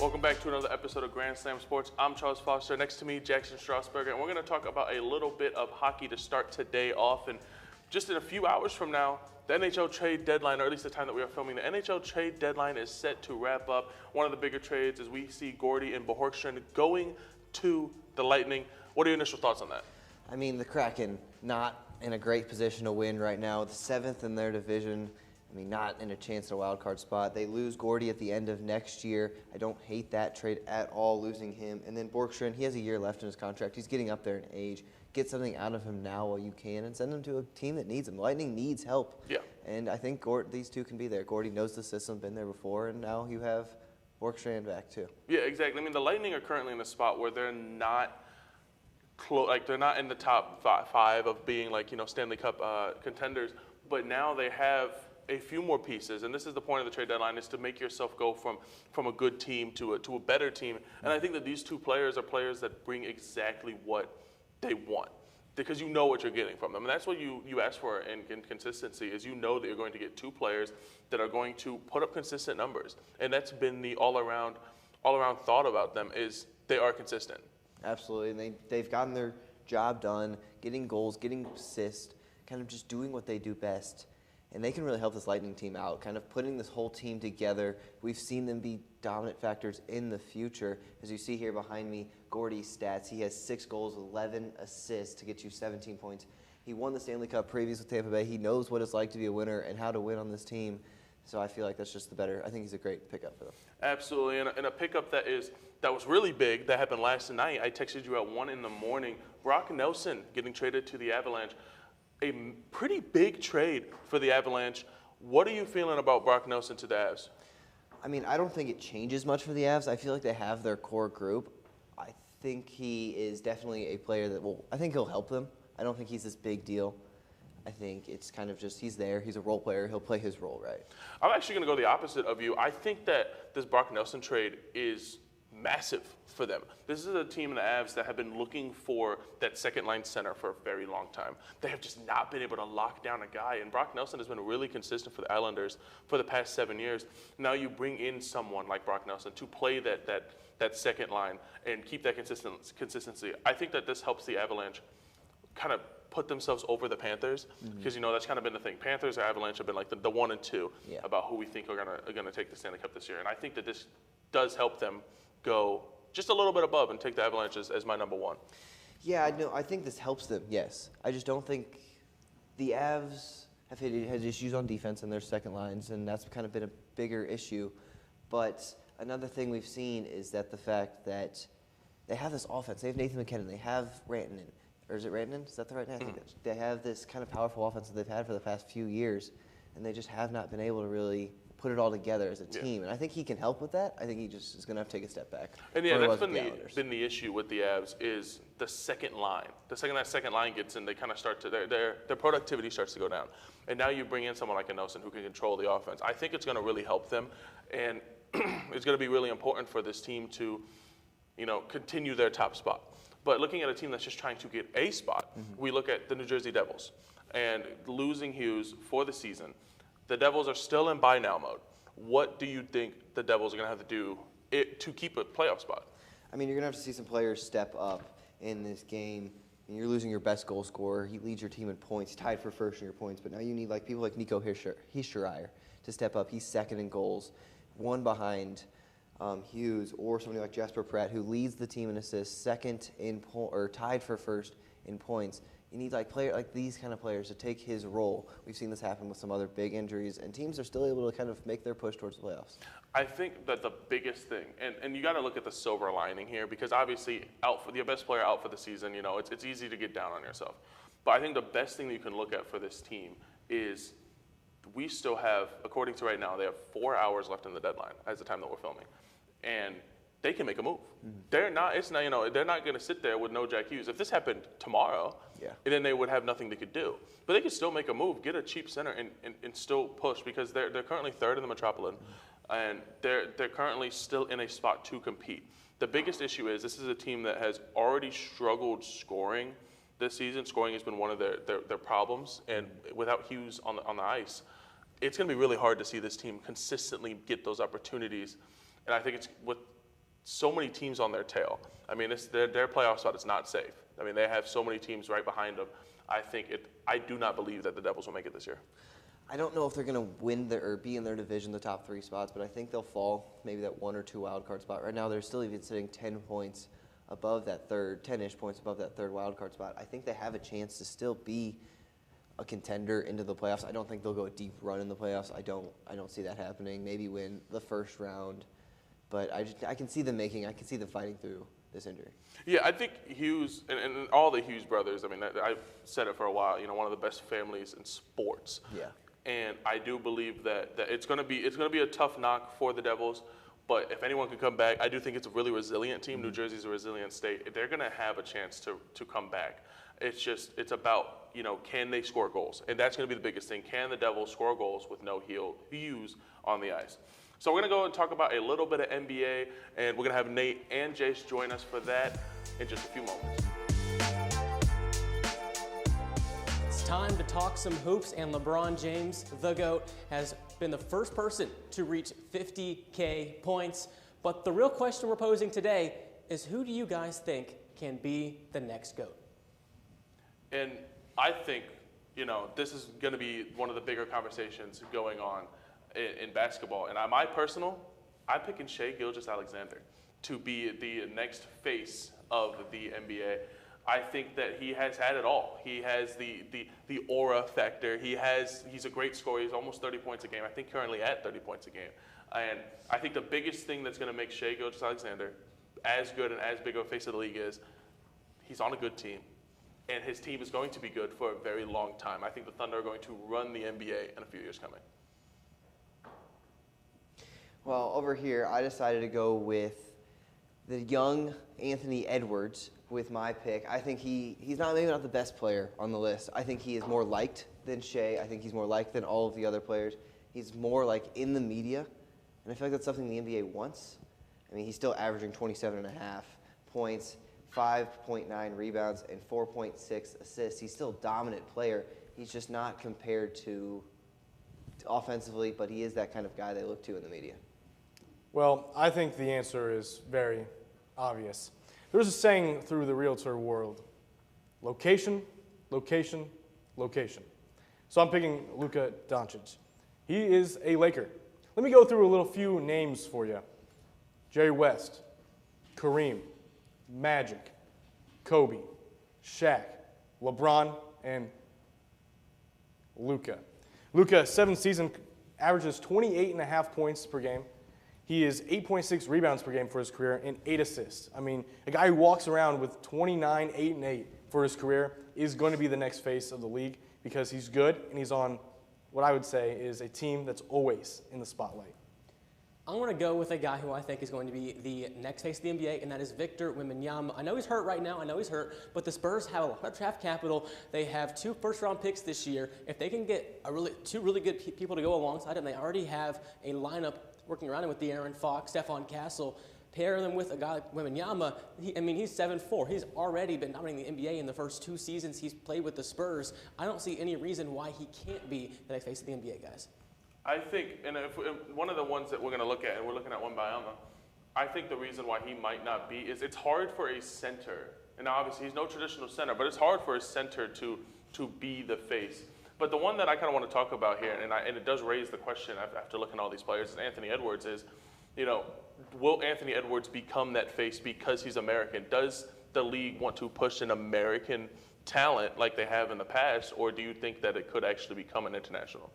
Welcome back to another episode of Grand Slam Sports. I'm Charles Foster. Next to me, Jackson Strasburger, and we're going to talk about a little bit of hockey to start today off. And just in a few hours from now, the NHL trade deadline, or at least the time that we are filming, the NHL trade deadline is set to wrap up. One of the bigger trades is we see Gordy and Bjorkstrand going to the Lightning. What are your initial thoughts on that? I mean, the Kraken not in a great position to win right now. The seventh in their division. I mean, not in a chance at a wild card spot. They lose Gordy at the end of next year. I don't hate that trade at all, losing him. And then Bjorkstrand, he has a year left in his contract. He's getting up there in age. Get something out of him now while you can and send him to a team that needs him. Lightning needs help. Yeah. And I think these two can be there. Gordy knows the system, been there before, and now you have Bjorkstrand back too. Yeah, exactly. I mean, the Lightning are currently in a spot where they're not they're not in the top five of being Stanley Cup contenders, but now they have a few more pieces, and this is the point of the trade deadline, is to make yourself go from a good team to a better team. And I think that these two players are players that bring exactly what they want, because you know what you're getting from them. And that's what you ask for in consistency, is you know that you're going to get two players that are going to put up consistent numbers. And that's been the all-around thought about them, is they are consistent. Absolutely, and they've gotten their job done, getting goals, getting assists, kind of just doing what they do best. And they can really help this Lightning team out, kind of putting this whole team together. We've seen them be dominant factors in the future. As you see here behind me, Gordy's stats. He has 6 goals, 11 assists to get you 17 points. He won the Stanley Cup previous with Tampa Bay. He knows what it's like to be a winner and how to win on this team. So I feel like that's just the better. I think he's a great pickup for them. Absolutely, and a pickup that was really big, that happened last night. I texted you at 1 in the morning. Brock Nelson getting traded to the Avalanche. A pretty big trade for the Avalanche. What are you feeling about Brock Nelson to the Avs? I mean, I don't think it changes much for the Avs. I feel like they have their core group. I think he is definitely a player I think he'll help them. I don't think he's this big deal. I think it's kind of just he's there. He's a role player. He'll play his role right. I'm actually going to go the opposite of you. I think that this Brock Nelson trade is massive for them. This is a team in the Avs that have been looking for that second-line center for a very long time. They have just not been able to lock down a guy, and Brock Nelson has been really consistent for the Islanders for the past 7 years. Now you bring in someone like Brock Nelson to play that second line and keep that consistency. I think that this helps the Avalanche kind of put themselves over the Panthers, because that's kind of been the thing. Panthers or Avalanche have been like the 1 and 2 about who we think are gonna take the Stanley Cup this year, and I think that this does help them go just a little bit above and take the Avalanche as my number 1. Yeah, no, I think this helps them, yes. I just don't think the Avs have had issues on defense in their second lines, and that's kind of been a bigger issue. But another thing we've seen is that the fact that they have this offense. They have Nathan MacKinnon. They have Rantanen. Or is it Rantanen? Is that the right name? I think they have this kind of powerful offense that they've had for the past few years, and they just have not been able to really put it all together as a team. And I think he can help with that. I think he just is going to have to take a step back. And that's been the issue with the Avs, is the second line. The second that second line gets in, they kind of start to their productivity starts to go down. And now you bring in someone like a Nelson who can control the offense. I think it's going to really help them, and it's going to be really important for this team to, continue their top spot. But looking at a team that's just trying to get a spot, we look at the New Jersey Devils, and losing Hughes for the season. The Devils are still in buy now mode. What do you think the Devils are going to have to do to keep a playoff spot? I mean, you're going to have to see some players step up in this game. And you're losing your best goal scorer. He leads your team in points. He's tied for first in your points. But now you need people like Nico Hischier to step up. He's second in goals, 1 behind Hughes, or somebody like Jesper Pratt, who leads the team in assists, second in or tied for first in points. You need these kind of players to take his role. We've seen this happen with some other big injuries, and teams are still able to kind of make their push towards the playoffs. I think that the biggest thing, and you got to look at the silver lining here, because obviously your best player out for the season, it's easy to get down on yourself. But I think the best thing that you can look at for this team is we still have, according to right now, they have 4 hours left in the deadline as the time that we're filming, and they can make a move. They're not going to sit there with no Jack Hughes. If this happened tomorrow, then they would have nothing they could do. But they could still make a move, get a cheap center, and still push, because they're currently 3rd in the Metropolitan, and they're currently still in a spot to compete. The biggest issue is this is a team that has already struggled scoring this season. Scoring has been one of their problems, and without Hughes on the ice, it's going to be really hard to see this team consistently get those opportunities. And I think it's with so many teams on their tail. I mean, their playoff spot is not safe. I mean, they have so many teams right behind them. I do not believe that the Devils will make it this year. I don't know if they're going to win or be in their division, the top 3 spots, but I think they'll fall maybe that 1 or 2 wild card spot. Right now, they're still even sitting 10 points above that 10-ish points above that 3rd wild card spot. I think they have a chance to still be a contender into the playoffs. I don't think they'll go a deep run in the playoffs. I don't see that happening. Maybe win the first round, but I can see them fighting through this injury. Yeah, I think Hughes and all the Hughes brothers. I mean, I've said it for a while. One of the best families in sports. Yeah. And I do believe that it's going to be a tough knock for the Devils. But if anyone can come back, I do think it's a really resilient team. New Jersey's a resilient state. They're going to have a chance to come back. It's about, can they score goals? And that's going to be the biggest thing. Can the Devils score goals with no Hughes on the ice? So we're going to go and talk about a little bit of NBA, and we're going to have Nate and Jace join us for that in just a few moments. It's time to talk some hoops, and LeBron James, the GOAT, has been the first person to reach 50K points. But the real question we're posing today is, who do you guys think can be the next GOAT? And I think, this is going to be one of the bigger conversations going on in basketball. And I'm picking Shai Gilgeous-Alexander to be the next face of the NBA. I think that he has had it all. He has the aura factor. He's a great scorer. He's almost 30 points a game. I think currently at 30 points a game. And I think the biggest thing that's going to make Shai Gilgeous-Alexander as good and as big of a face of the league is he's on a good team. And his team is going to be good for a very long time. I think the Thunder are going to run the NBA in a few years coming. Well, over here, I decided to go with the young Anthony Edwards with my pick. I think he's maybe not the best player on the list. I think he is more liked than Shai. I think he's more liked than all of the other players. He's more in the media, and I feel like that's something the NBA wants. I mean, he's still averaging 27.5 points, 5.9 rebounds, and 4.6 assists. He's still a dominant player. He's just not compared to offensively, but he is that kind of guy they look to in the media. Well, I think the answer is very obvious. There's a saying through the realtor world: location, location, location. So I'm picking Luka Doncic. He is a Laker. Let me go through a few names for you. Jerry West, Kareem, Magic, Kobe, Shaq, LeBron, and Luka. Luka, 7th season, averages 28.5 points per game. He is 8.6 rebounds per game for his career and 8 assists. I mean, a guy who walks around with 29, 8, and 8 for his career is going to be the next face of the league because he's good and he's on what I would say is a team that's always in the spotlight. I'm going to go with a guy who I think is going to be the next face of the NBA, and that is Victor Wembanyama. I know he's hurt right now. But the Spurs have a lot of draft capital. They have 2 first-round picks this year. If they can get two really good people to go alongside him, they already have a lineup working around him with De'Aaron Fox, Stephon Castle. Pair them with a guy like Wembanyama. He's 7'4". He's already been dominating the NBA in the first 2 seasons he's played with the Spurs. I don't see any reason why he can't be the next face of the NBA, guys. I think, and one of the ones that we're going to look at, and we're looking at Wembanyama, I think the reason why he might not be is it's hard for a center, and obviously he's no traditional center, but it's hard for a center to be the face. But the one that I kind of want to talk about here, and it does raise the question after looking at all these players, is Anthony Edwards is, will Anthony Edwards become that face because he's American? Does the league want to push an American talent like they have in the past, or do you think that it could actually become an international?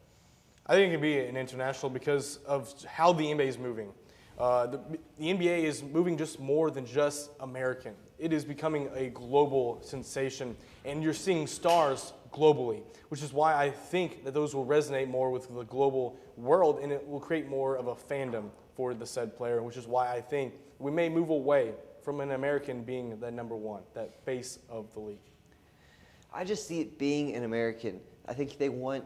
I think it can be an international because of how the NBA is moving. The NBA is moving just more than just American. It is becoming a global sensation, and you're seeing stars globally, which is why I think that those will resonate more with the global world, and it will create more of a fandom for the said player, which is why I think we may move away from an American being the number one, that face of the league. I just see it being an American. I think they want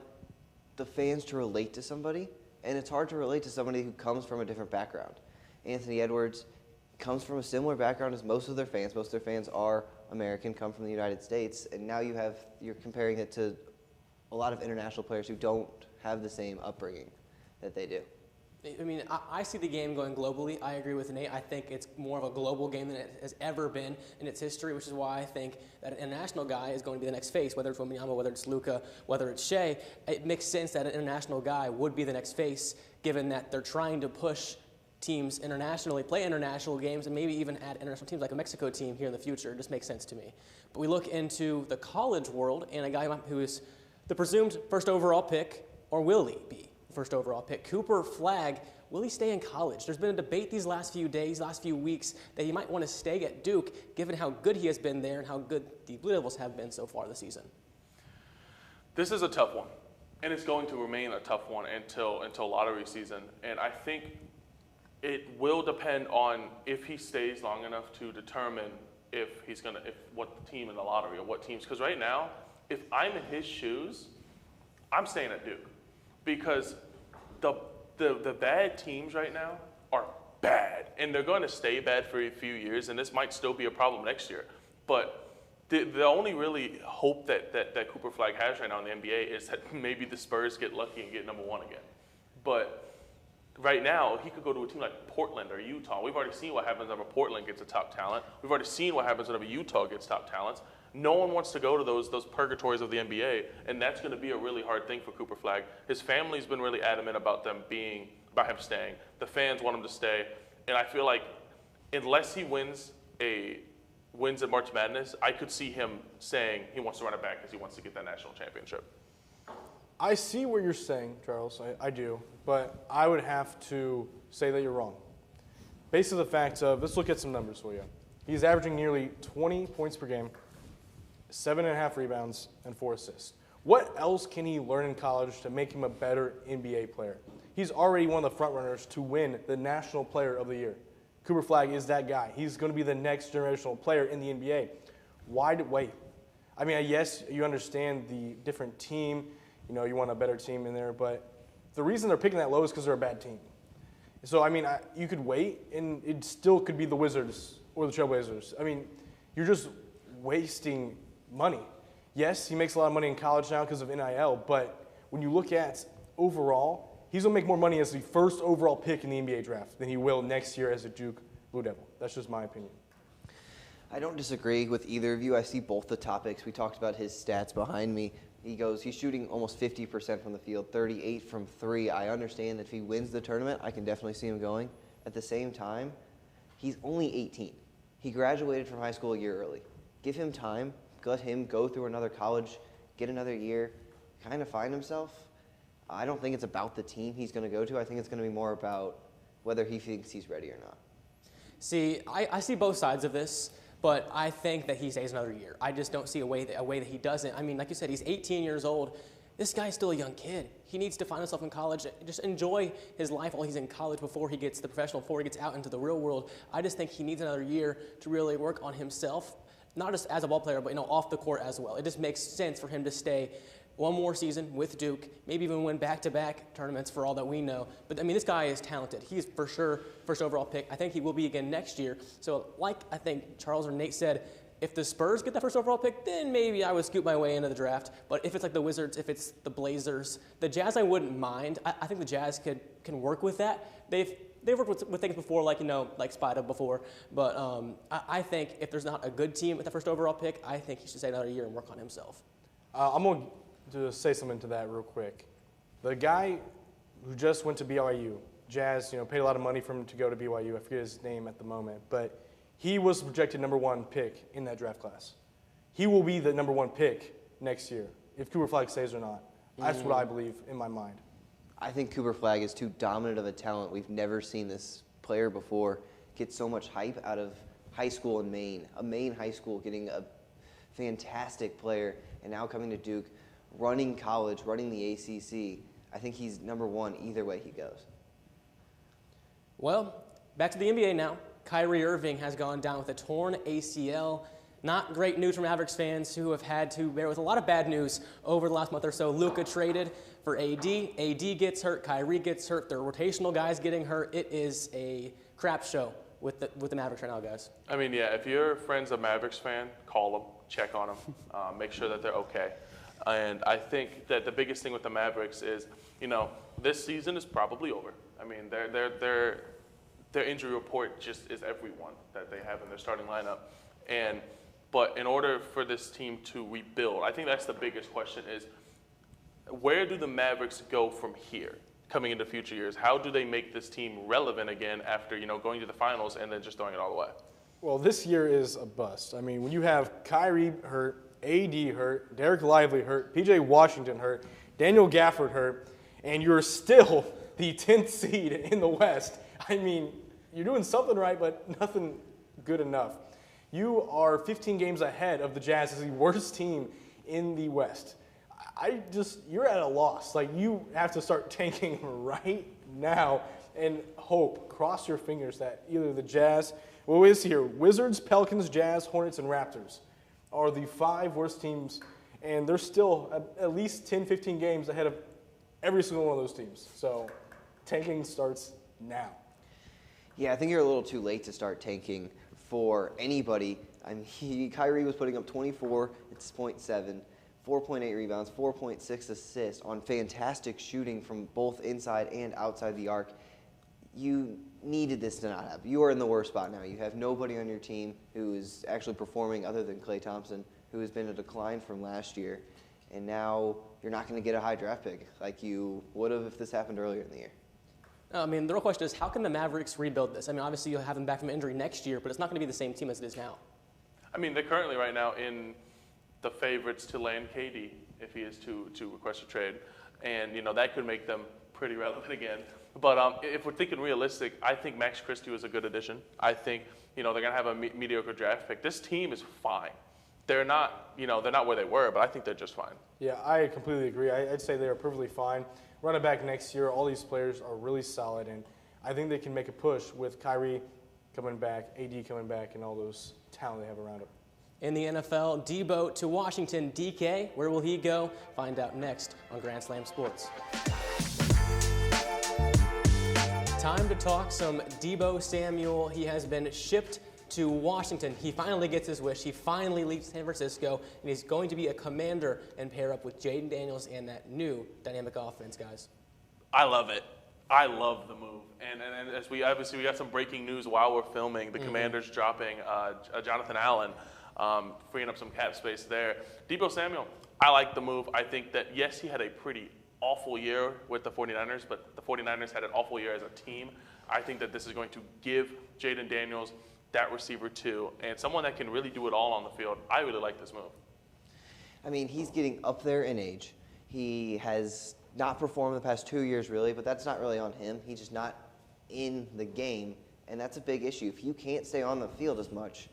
the fans to relate to somebody, and it's hard to relate to somebody who comes from a different background. Anthony Edwards comes from a similar background as most of their fans. Most of their fans are American, come from the United States, and now you're comparing it to a lot of international players who don't have the same upbringing that they do. I mean, I see the game going globally. I agree with Nate. I think it's more of a global game than it has ever been in its history, which is why I think that an international guy is going to be the next face, whether it's Wembanyama, whether it's Luka, whether it's Shea. It makes sense that an international guy would be the next face, given that they're trying to push teams internationally, play international games, and maybe even add international teams like a Mexico team here in the future. It just makes sense to me. But we look into the college world, and a guy who is the presumed first overall pick, or will he be first overall pick? Cooper Flagg, will he stay in college? There's been a debate these last few days, last few weeks, that he might want to stay at Duke, given how good he has been there and how good the Blue Devils have been so far this season. This is a tough one, and it's going to remain a tough one until lottery season. And I think it will depend on if he stays long enough to determine if what team in the lottery or what teams. Because right now, if I'm in his shoes, I'm staying at Duke. Because the bad teams right now are bad, and they're going to stay bad for a few years, and this might still be a problem next year. But the only really hope that Cooper Flagg has right now in the NBA is that maybe the Spurs get lucky and get number one again. But right now, he could go to a team like Portland or Utah. We've already seen what happens whenever Portland gets a top talent. We've already seen what happens whenever Utah gets top talents. No one wants to go to those purgatories of the NBA, and that's going to be a really hard thing for Cooper Flagg. His family's been really adamant about him staying. The fans want him to stay, and I feel like unless he wins at March Madness, I could see him saying he wants to run it back because he wants to get that national championship. I see what you're saying, Charles. I do, but I would have to say that you're wrong. Based on the fact of, let's look at some numbers for you. He's averaging nearly 20 points per game, 7.5 rebounds, and 4 assists. What else can he learn in college to make him a better NBA player? He's already one of the frontrunners to win the National Player of the Year. Cooper Flagg is that guy. He's going to be the next generational player in the NBA. Why wait? I mean, yes, you understand the different team. You know, you want a better team in there, but the reason they're picking that low is because they're a bad team. So, I mean, you could wait, and it still could be the Wizards or the Trailblazers. I mean, you're just wasting money. Yes, he makes a lot of money in college now because of NIL, but when you look at overall, he's going to make more money as the first overall pick in the NBA draft than he will next year as a Duke Blue Devil. That's just my opinion. I don't disagree with either of you. I see both the topics. We talked about his stats behind me. He's shooting almost 50% from the field, 38 from 3. I understand that if he wins the tournament, I can definitely see him going. At the same time, he's only 18. He graduated from high school a year early. Give him time. Let him go through another college, get another year, kind of find himself. I don't think it's about the team he's going to go to. I think it's going to be more about whether he thinks he's ready or not. See, I see both sides of this, but I think that he stays another year. I just don't see a way that he doesn't. I mean, like you said, he's 18 years old. This guy's still a young kid. He needs to find himself in college. Just enjoy his life while he's in college before he gets the professional, before he gets out into the real world. I just think he needs another year to really work on himself, not just as a ball player, but off the court as well. It just makes sense for him to stay one more season with Duke, maybe even win back-to-back tournaments for all that we know. But, I mean, this guy is talented. He's for sure first overall pick. I think he will be again next year. So, like I think Charles or Nate said, if the Spurs get that first overall pick, then maybe I would scoop my way into the draft. But if it's like the Wizards, if it's the Blazers, the Jazz, I wouldn't mind. I think the Jazz can work with that. They've worked with things before, like Spida before. But I think if there's not a good team at the first overall pick, I think he should stay another year and work on himself. I'm going to say something to that real quick. The guy who just went to BYU, Jazz, paid a lot of money for him to go to BYU. I forget his name at the moment, but he was the projected number 1 pick in that draft class. He will be the number 1 pick next year, if Cooper Flagg stays or not. That's what I believe in my mind. I think Cooper Flagg is too dominant of a talent. We've never seen this player before get so much hype out of high school in Maine. A Maine high school getting a fantastic player, and now coming to Duke, running college, running the ACC. I think he's number 1 either way he goes. Well, back to the NBA now. Kyrie Irving has gone down with a torn ACL. Not great news for Mavericks fans who have had to bear with a lot of bad news over the last month or so. Luka traded for AD. AD gets hurt. Kyrie gets hurt. Their rotational guys getting hurt. It is a crap show with the Mavericks right now, guys. I mean, yeah, if your friend's a Mavericks fan, call them, check on them, make sure that they're okay. And I think that the biggest thing with the Mavericks is, this season is probably over. I mean, their injury report just is everyone that they have in their starting lineup. But in order for this team to rebuild, I think that's the biggest question is, where do the Mavericks go from here coming into future years? How do they make this team relevant again after, going to the finals and then just throwing it all away? Well, this year is a bust. I mean, when you have Kyrie hurt, AD hurt, Derek Lively hurt, PJ Washington hurt, Daniel Gafford hurt, and you're still the 10th seed in the West, I mean, you're doing something right, but nothing good enough. You are 15 games ahead of the Jazz as the worst team in the West. You're at a loss. Like, you have to start tanking right now and cross your fingers that either the Jazz, what is here, Wizards, Pelicans, Jazz, Hornets, and Raptors are the 5 worst teams, and they're still at least 10, 15 games ahead of every single one of those teams. So tanking starts now. Yeah, I think you're a little too late to start tanking for anybody. I mean, Kyrie was putting up 24, it's 0.7, 4.8 rebounds, 4.6 assists on fantastic shooting from both inside and outside the arc. You needed this to not happen. You are in the worst spot now. You have nobody on your team who is actually performing other than Klay Thompson, who has been a decline from last year. And now you're not going to get a high draft pick like you would have if this happened earlier in the year. I mean, the real question is, how can the Mavericks rebuild this? I mean, obviously you'll have them back from injury next year, but it's not going to be the same team as it is now. I mean, they're currently right now in the favorites to land KD if he is to request a trade. And, that could make them pretty relevant again. But if we're thinking realistic, I think Max Christie was a good addition. I think, they're going to have a mediocre draft pick. This team is fine. They're not, they're not where they were, but I think they're just fine. Yeah, I completely agree. I'd say they are perfectly fine. Running back next year, all these players are really solid, and I think they can make a push with Kyrie coming back, AD coming back, and all those talent they have around him. In the NFL, Debo to Washington. DK, where will he go? Find out next on Grand Slam Sports. Time to talk some Debo Samuel. He has been shipped to Washington. He finally gets his wish. He finally leaves San Francisco, and he's going to be a Commander and pair up with Jaden Daniels and that new dynamic offense, guys. I love it. I love the move. And as we got some breaking news while we're filming, the Commanders dropping Jonathan Allen, freeing up some cap space there. Debo Samuel, I like the move. I think that, yes, he had a pretty awful year with the 49ers, but the 49ers had an awful year as a team. I think that this is going to give Jaden Daniels that receiver too, and someone that can really do it all on the field. I really like this move. I mean, he's getting up there in age. He has not performed the past 2 years, really, but that's not really on him. He's just not in the game, and that's a big issue. If you can't stay on the field as much,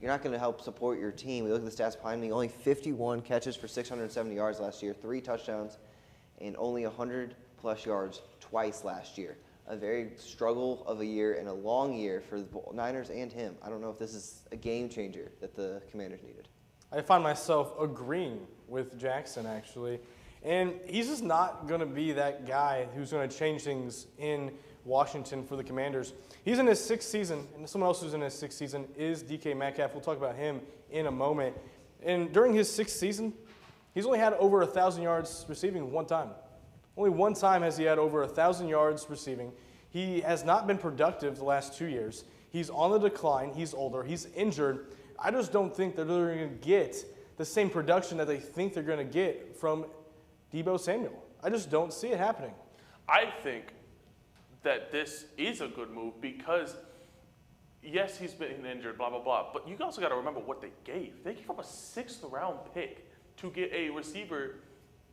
you're not going to help support your team. We look at the stats behind me, only 51 catches for 670 yards last year, 3 touchdowns, and only 100-plus yards twice last year. A very struggle of a year and a long year for the Niners and him. I don't know if this is a game changer that the Commanders needed. I find myself agreeing with Jackson, actually. And he's just not going to be that guy who's going to change things in Washington for the Commanders. He's in his 6th season, and someone else who's in his 6th season is DK Metcalf. We'll talk about him in a moment. And during his 6th season, he's only had over 1,000 yards receiving one time. Only one time has he had over 1,000 yards receiving. He has not been productive the last 2 years. He's on the decline. He's older. He's injured. I just don't think that they're going to get the same production that they think they're going to get from Debo Samuel. I just don't see it happening. I think that this is a good move because, yes, he's been injured, blah, blah, blah, but you also got to remember what they gave. They gave up a 6th-round pick to get a receiver,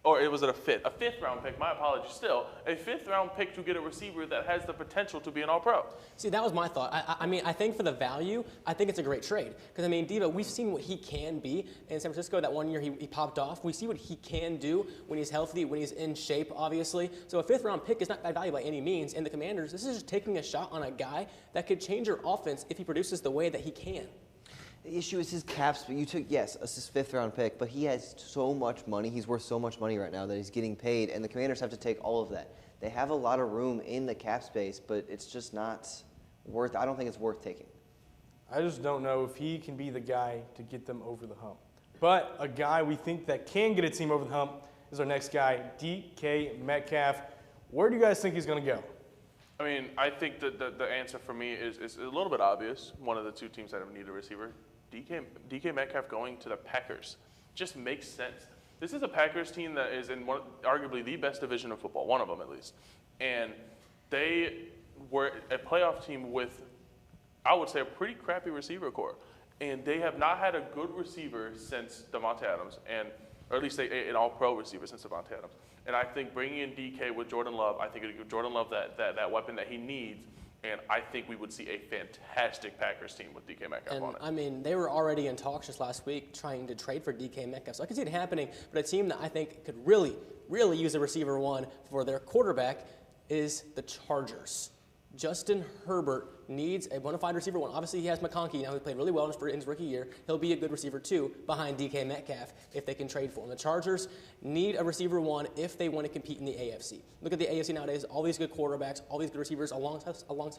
or was it a 5th? A 5th-round pick, my apologies, still. A 5th-round pick to get a receiver that has the potential to be an all-pro. See, that was my thought. I mean, I think for the value, I think it's a great trade. Because, I mean, Debo, we've seen what he can be in San Francisco. That 1 year he popped off. We see what he can do when he's healthy, when he's in shape, obviously. So a 5th-round pick is not bad value by any means. And the Commanders, this is just taking a shot on a guy that could change your offense if he produces the way that he can. The issue is his cap space. You took, yes, a 5th-round pick, but he has so much money. He's worth so much money right now that he's getting paid, and the Commanders have to take all of that. They have a lot of room in the cap space, but it's just not worth. I don't think it's worth taking. I just don't know if he can be the guy to get them over the hump. But a guy we think that can get a team over the hump is our next guy, DK Metcalf. Where do you guys think he's going to go? I mean, I think that the answer for me is a little bit obvious. One of the two teams that need a receiver, DK Metcalf going to the Packers, just makes sense. This is a Packers team that is in arguably the best division of football, one of them at least, and they were a playoff team with, I would say, a pretty crappy receiver core, and they have not had a good receiver since Davante Adams, or at least an All-Pro receiver since Davante Adams. And I think bringing in DK with Jordan Love, I think it would give Jordan Love that weapon that he needs. And I think we would see a fantastic Packers team with DK Metcalf And on it. I mean, they were already in talks just last week trying to trade for DK Metcalf. So I can see it happening. But a team that I think could really, really use a receiver one for their quarterback is the Chargers. Justin Herbert needs a bona fide receiver one. Obviously, he has McConkey now, who played really well in his rookie year. He'll be a good receiver, too, behind DK Metcalf if they can trade for him. The Chargers need a receiver one if they want to compete in the AFC. Look at the AFC nowadays, all these good quarterbacks, all these good receivers alongside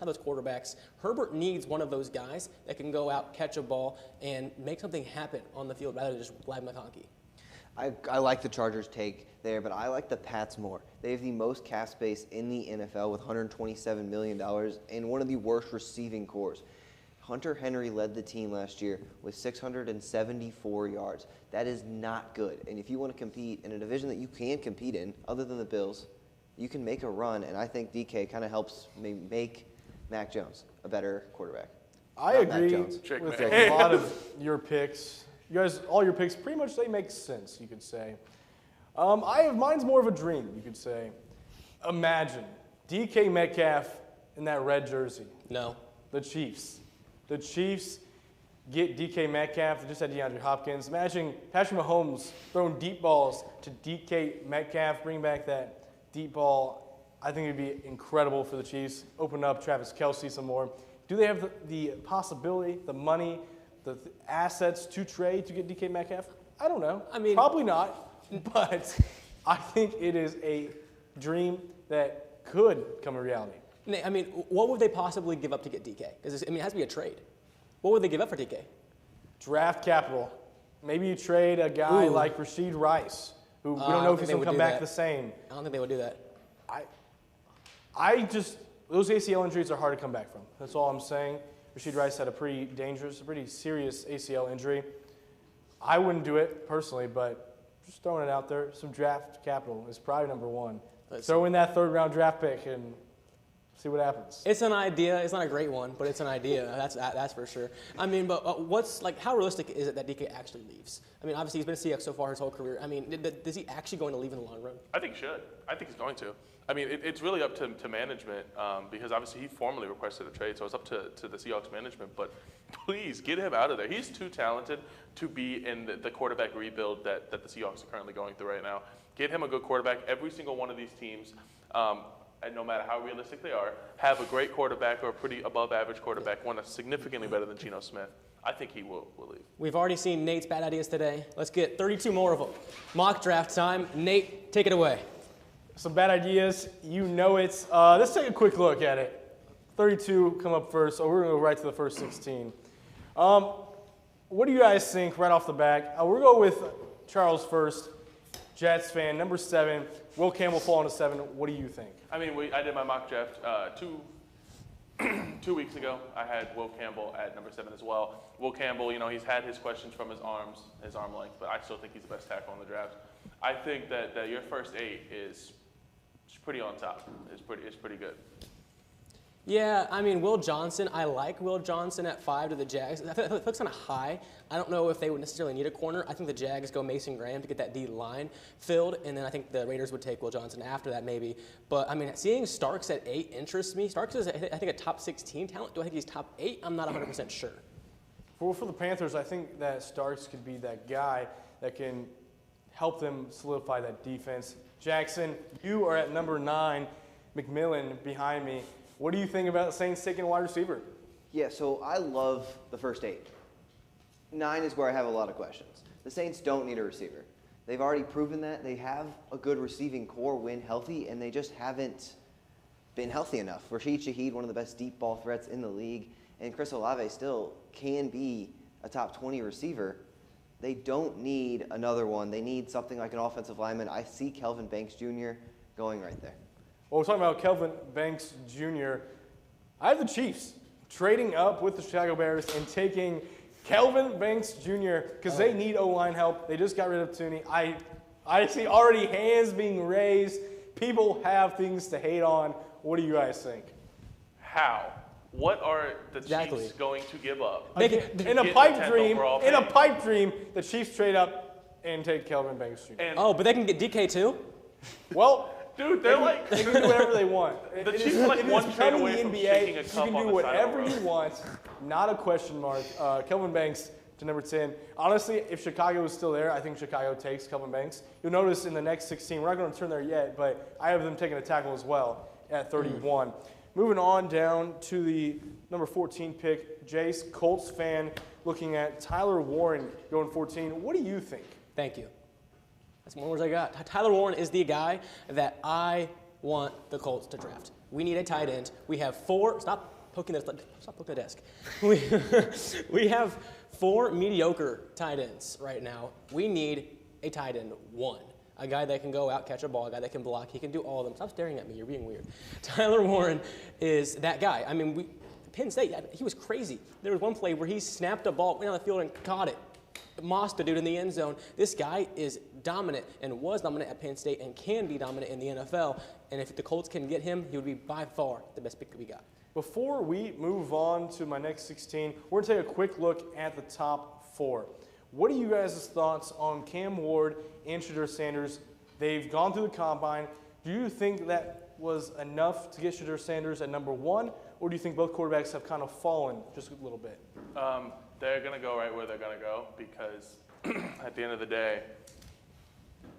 those quarterbacks. Herbert needs one of those guys that can go out, catch a ball, and make something happen on the field rather than just Vlad McConkey. I like the Chargers' take there, but I like the Pats more. They have the most cap space in the NFL with $127 million and one of the worst receiving cores. Hunter Henry led the team last year with 674 yards. That is not good. And if you want to compete in a division that you can compete in, other than the Bills, you can make a run, and I think DK kind of helps make Mac Jones a better quarterback. I Not Mac agree Jones. with a lot of your picks. You guys, all your picks, pretty much they make sense, you could say. Mine's more of a dream, you could say. Imagine DK Metcalf in that red jersey. No. The Chiefs. The Chiefs get DK Metcalf. They just had DeAndre Hopkins. Imagine Patrick Mahomes throwing deep balls to DK Metcalf, bring back that deep ball. I think it would be incredible for the Chiefs. Open up Travis Kelce some more. Do they have the possibility, the money, the assets to trade to get DK Metcalf? I don't know. I mean, probably not, but I think it is a dream that could come a reality. I mean, what would they possibly give up to get DK? Because it has to be a trade. What would they give up for DK? Draft capital. Maybe you trade a guy like Rashid Rice, who we don't know if he's going to come back the same. I don't think they would do that. Those ACL injuries are hard to come back from. That's all I'm saying. Rashid Rice had a pretty dangerous, a pretty serious ACL injury. I wouldn't do it personally, but just throwing it out there, some draft capital is probably number one. Throw in that third-round draft pick and see what happens. It's an idea. It's not a great one, but it's an idea. That's for sure. I mean, but how realistic is it that DK actually leaves? I mean, obviously he's been a CX so far his whole career. I mean, is he actually going to leave in the long run? I think he should. I think he's going to. I mean, it's really up to management because obviously he formally requested a trade, so it's up to the Seahawks management. But please get him out of there. He's too talented to be in the quarterback rebuild that the Seahawks are currently going through right now. Get him a good quarterback. Every single one of these teams, and no matter how realistic they are, have a great quarterback or a pretty above-average quarterback, one that's significantly better than Geno Smith. I think he will leave. We've already seen Nate's bad ideas today. Let's get 32 more of them. Mock draft time. Nate, take it away. Some bad ideas, you know it. Let's take a quick look at it. 32 come up first, so we're going to go right to the first 16. What do you guys think right off the bat? We'll go with Charles first, Jets fan, number 7. Will Campbell fall into 7? What do you think? I mean, I did my mock draft 2 weeks ago. I had Will Campbell at number 7 as well. Will Campbell, he's had his questions from his arm length, but I still think he's the best tackle in the draft. I think that your first 8 is pretty on top. It's pretty good. Yeah, I mean, Will Johnson, I like Will Johnson at 5 to the Jags. I feel like it's kind of high. I don't know if they would necessarily need a corner. I think the Jags go Mason Graham to get that D line filled, and then I think the Raiders would take Will Johnson after that maybe. But, I mean, seeing Starks at 8 interests me. Starks is, I think, a top 16 talent. Do I think he's top 8? I'm not 100% sure. For the Panthers, I think that Starks could be that guy that can help them solidify that defense. Jackson, you are at number 9, McMillan behind me. What do you think about the Saints taking a wide receiver? Yeah, so I love the first 8. 9 is where I have a lot of questions. The Saints don't need a receiver. They've already proven that. They have a good receiving core when healthy, and they just haven't been healthy enough. Rashid Shaheed, one of the best deep ball threats in the league, and Chris Olave still can be a top 20 receiver. They don't need another one. They need something like an offensive lineman. I see Kelvin Banks Jr. going right there. Well, we're talking about Kelvin Banks Jr. I have the Chiefs trading up with the Chicago Bears and taking Kelvin Banks Jr. because they need O-line help. They just got rid of Tooney. I see already hands being raised. People have things to hate on. What do you guys think? How? What are the Exactly. Chiefs going to give up? In a Get pipe the 10th dream, overall in a pick. pipe dream, the Chiefs trade up and take Kelvin Banks Jr. And Oh, but they can get DK too? Well, dude, they're like they can do whatever they want. The It is- Chiefs are like it is one trade becoming away the from NBA. shaking a You cup can on do the side of the whatever road. you want. Not a question mark. Kelvin Banks to number 10. Honestly, if Chicago was still there, I think Chicago takes Kelvin Banks. You'll notice in the next 16, we're not going to turn there yet, but I have them taking a tackle as well at 31. Moving on down to the number 14 pick, Jace, Colts fan, looking at Tyler Warren going 14. What do you think? Thank you. That's more words I got. Tyler Warren is the guy that I want the Colts to draft. We need a tight end. We have 4. Stop poking the desk. We have 4 mediocre tight ends right now. We need a tight end 1. A guy that can go out, catch a ball, a guy that can block. He can do all of them. Stop staring at me. You're being weird. Tyler Warren is that guy. I mean, Penn State, he was crazy. There was one play where he snapped a ball, went on the field and caught it. Mossed the dude in the end zone. This guy is dominant and was dominant at Penn State and can be dominant in the NFL. And if the Colts can get him, he would be by far the best pick that we got. Before we move on to my next 16, we're going to take a quick look at the top 4. What are you guys' thoughts on Cam Ward and Shedeur Sanders? They've gone through the combine. Do you think that was enough to get Shedeur Sanders at number 1, or do you think both quarterbacks have kind of fallen just a little bit? They're going to go right where they're going to go because at the end of the day,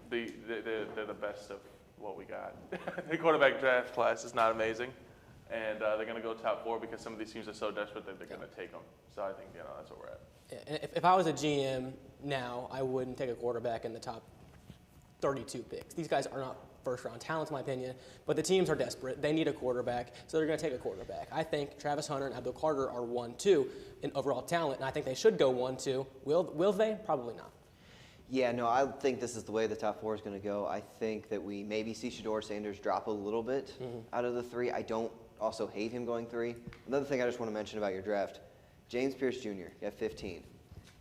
they're the best of what we got. The quarterback draft class is not amazing, and they're going to go top 4 because some of these teams are so desperate that they're going to take them. So I think that's where we're at. Yeah, and if I was a GM now, I wouldn't take a quarterback in the top 32 picks. These guys are not first-round talents, in my opinion, but the teams are desperate. They need a quarterback, so they're going to take a quarterback. I think Travis Hunter and Abdul Carter are 1-2 in overall talent, and I think they should go 1-2. Will they? Probably not. Yeah, no, I think this is the way the top 4 is going to go. I think that we maybe see Shedeur Sanders drop a little bit out of the 3. I don't also hate him going 3. Another thing I just want to mention about your draft, James Pierce Jr. at 15.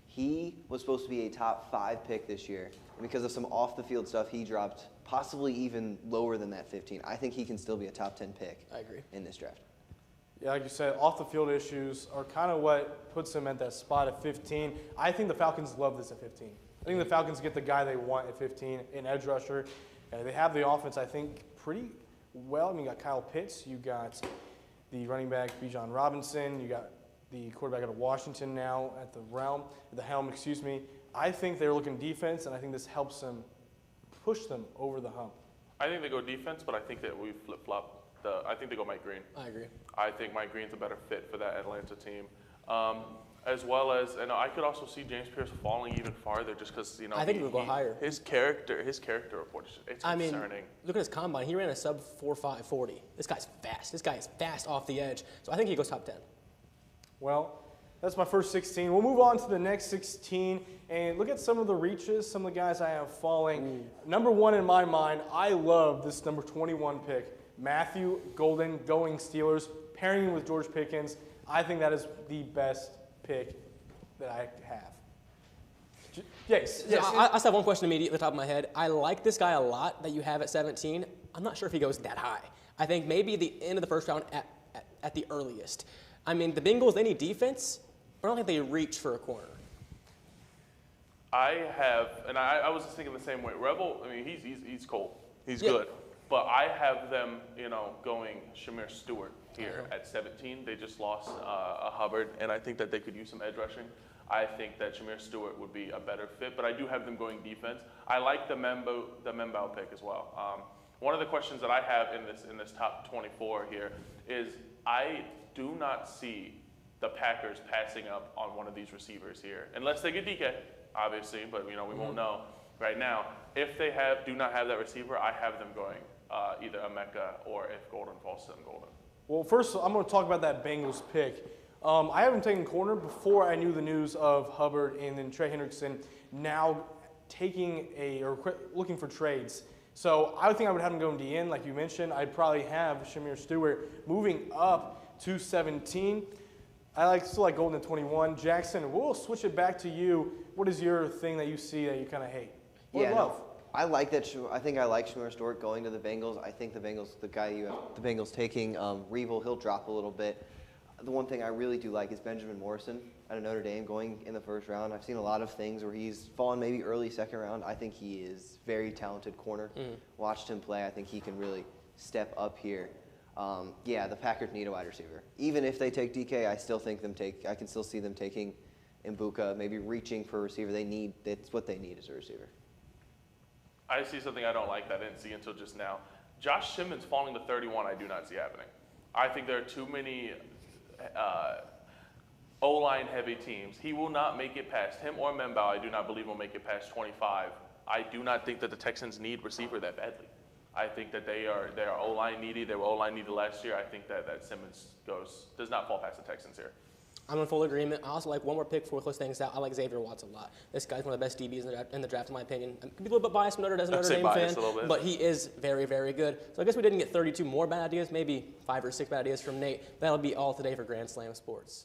He was supposed to be a top 5 pick this year, and because of some off-the-field stuff, he dropped possibly even lower than that 15. I think he can still be a top 10 pick. I agree. In this draft. Yeah, like you said, off-the-field issues are kind of what puts him at that spot at 15. I think the Falcons love this at 15. I think the Falcons get the guy they want at 15, an edge rusher. They have the offense, I think, pretty well. I mean, you got Kyle Pitts, you got the running back Bijan Robinson, you got the quarterback out of Washington now at the helm. I think they're looking defense, and I think this helps them push them over the hump. I think they go defense, but I think that we flip-flop. I think they go Mike Green. I agree. I think Mike Green's a better fit for that Atlanta team. As well as, and I could also see James Pierce falling even farther just because, I think he would go higher. His character report, it's concerning. I mean, look at his combine. He ran a sub 4.5 40. This guy's fast. This guy is fast off the edge. So I think he goes top 10. Well, that's my first 16. We'll move on to the next 16 and look at some of the reaches, some of the guys I have falling. Number 1 in my mind, I love this number 21 pick, Matthew Golden going Steelers, pairing him with George Pickens. I think that is the best pick that I have. Yes. I just have one question immediately at the top of my head. I like this guy a lot that you have at 17. I'm not sure if he goes that high. I think maybe the end of the first round at the earliest. I mean, the Bengals, they need defense, but I don't think they reach for a corner. I have, and I was thinking the same way. Rebel, I mean, he's cold. He's Yeah. good. But I have them, going Shamir Stewart here at 17. They just lost a Hubbard, and I think that they could use some edge rushing. I think that Shamir Stewart would be a better fit, but I do have them going defense. I like the Membao pick as well. One of the questions that I have in this top 24 here is I do not see the Packers passing up on one of these receivers here, unless they get DK, obviously, but we won't know right now. If they do not have that receiver, I have them going either Emeka or if Golden falls to them, Golden. Well, first, I'm going to talk about that Bengals pick. I haven't taken corner before I knew the news of Hubbard and then Trey Hendrickson now looking for trades. So I would think I would have him going DN, like you mentioned. I'd probably have Shamir Stewart moving up to 17. Still like Golden at 21. Jackson, we'll switch it back to you. What is your thing that you see that you kind of hate? Or Yeah, love? no, I like that. I think I like Shamir Stewart going to the Bengals. I think the guy you have the Bengals taking, Revel, he'll drop a little bit. The one thing I really do like is Benjamin Morrison out of Notre Dame going in the first round. I've seen a lot of things where he's fallen maybe early second round. I think he is very talented corner. Watched him play. I think he can really step up here. The Packers need a wide receiver. Even if they take DK, I can still see them taking Mbuka, maybe reaching for a receiver. That's what they need as a receiver. I see something I don't like that I didn't see until just now. Josh Simmons falling to 31, I do not see happening. I think there are too many O-line heavy teams. He will not make it past him or Membao. I do not believe will make it past 25. I do not think that the Texans need receiver that badly. I think that they are O-line needy. They were O-line needy last year. I think that Simmons does not fall past the Texans here. I'm in full agreement. I also like one more pick before we close things out. I like Xavier Watts a lot. This guy's one of the best DBs in the draft, in my opinion. I could be a little bit biased from Notre Dame fan, but he is very, very good. So I guess we didn't get 32 more bad ideas, maybe 5 or 6 bad ideas from Nate. That'll be all today for Grand Slam Sports.